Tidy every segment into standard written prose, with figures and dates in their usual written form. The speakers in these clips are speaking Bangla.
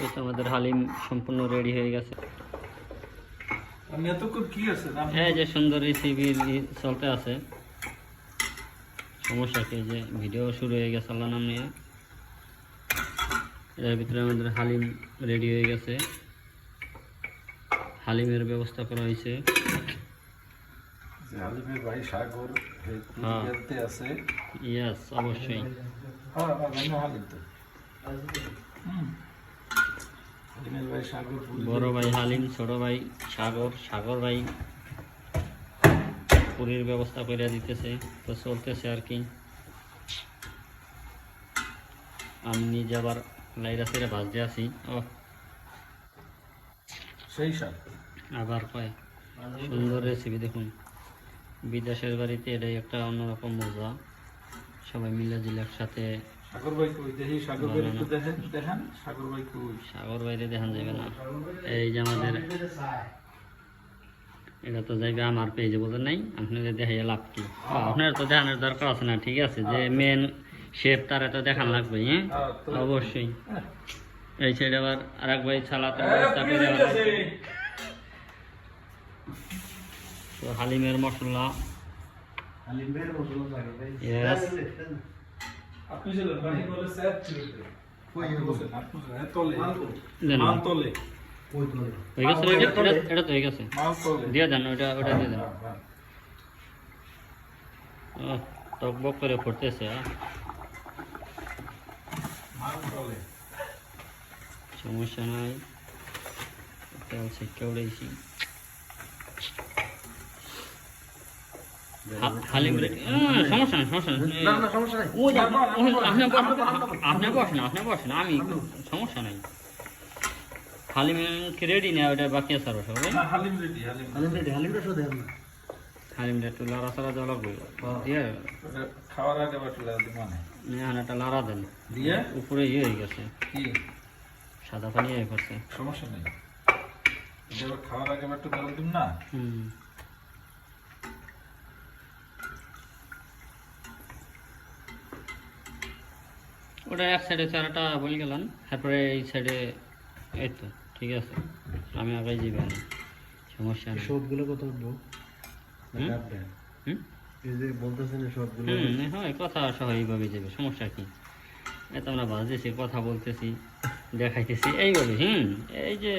এই তো আমাদের হালিম সম্পূর্ণ রেডি হয়ে গেছে। এই যে সুন্দর রেসিপি চলতে আছে, সমস্যা কি যে ভিডিও শুরু হয়ে গেছে আল্লাহ নাম নিয়ে। এর ভিতরে আমাদের হালিম রেডি হয়ে গেছে, হালিমের ব্যবস্থা করা হয়েছে। হালিমের ভাই সাগর আছে, ইয়েস অবশ্যই। বড় ভাই হালিম, ছোট ভাই সাগর, সাগর ভাই পুরীর ব্যবস্থা করে দিতেছে। তো চলতেছে আর কি। আমি নিজে আবার লাইরা সেরে ভাজতে আছি। ও সেই সাথ আবার কয় সুন্দর রেসিপি দেখুন। বিদেশের বাড়িতে এটাই একটা অন্যরকম মজা, সবাই মিলে জিলে একসাথে। সাগর ভাই কই দেখি, সাগর ভাই একটু দেখেন সাগর ভাই কই? সাগর বাইরে দেখান যাবে না। এই যে আমাদের এটা তো যাইবে আমার পেজে, বোঝেন নাই? আপনাদের দেখাইয়া লাভ কি? আপনার তো দেখানোর দরকার আছে না, ঠিক আছে? যে মেন শেফ তারা তো দেখান লাগবে। হ্যাঁ অবশ্যই। এই সাইডে আবার আর এক ভাই ছালাতের ব্যবস্থা করে। তো হালিমের মশলা, yes। আপনি যে বাড়ি বলে স্যার ছিল কই বলেন আপনি তলে মান তলে হয়ে গেছে, এটা তো হয়ে গেছে, দিয়ে দেন ওটা দিয়ে দেন। টকবক করে ফুটতেছে। সমস্যা নাই, তেল ছিটকে উড়েছি। হালিম সমস্যা নেই, সমস্যা নেই। আপনি বসেন, আমি সমস্যা নাই। হালিম রেডি না, ওটা বাকি আছে আরো সব। হালিম রেডি, হালিমটা শুধু দেন না, হালিমটা একটু লাড়া সারা দেওয়া লাগবে দিয়ে খাওয়ার আগে বাটলা মানে একটা লাড়া দেন দিয়ে উপরে ইয়ে হয়ে গেছে, কি সাদা পানি হয়ে গেছে। সমস্যা নেই, এটা খাওয়ার আগে একটু গরম দিন না। ওটা এক সাইডে চারাটা বলে গেলাম, তারপরে এই সাইডে এই তো ঠিক আছে। আমি আগে যাবে না, সমস্যা নেই। সবগুলো কত উঠবো? হয় কথা সহ এইভাবে যাবে, সমস্যা কি? এত আমরা বাজতেছি, কথা বলতেছি, দেখাইতেছি এইভাবে। এই যে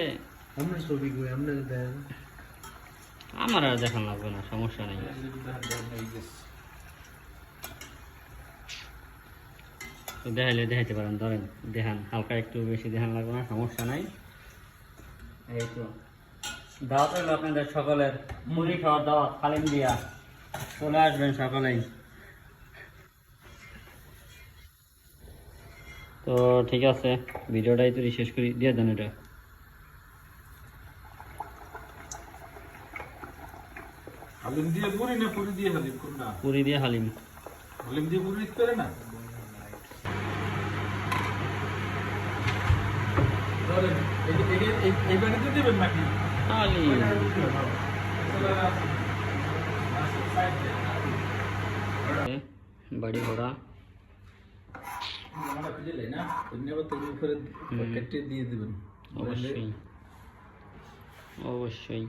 আমার আর দেখান লাগবে না, সমস্যা নেই। তো দেখাইলে দেখাইতে পারেন, ধরেন দেখান, হালকা একটু বেশি দেখান লাগবে না, সমস্যা নাই। এই তো দাওয়াত হলো আপনাদের সকলের, মুড়ি খাওয়ার দাওয়াত, হালিম দিয়া চলে আসবেন সকলেই। তো ঠিক আছে, ভিডিওটাই তো শেষ করি, দিয়ে দেন এটা। হালিম দিয়ে পুরি না পুরি দিয়ে হালিম কোনটা? পুরি দিয়ে হালিম। হালিম দিয়ে পুরি করে না, এই বাড়িতে দেবেন নাকি? বাড়ি ঘোড়া দিয়ে দেবেন অবশ্যই, অবশ্যই।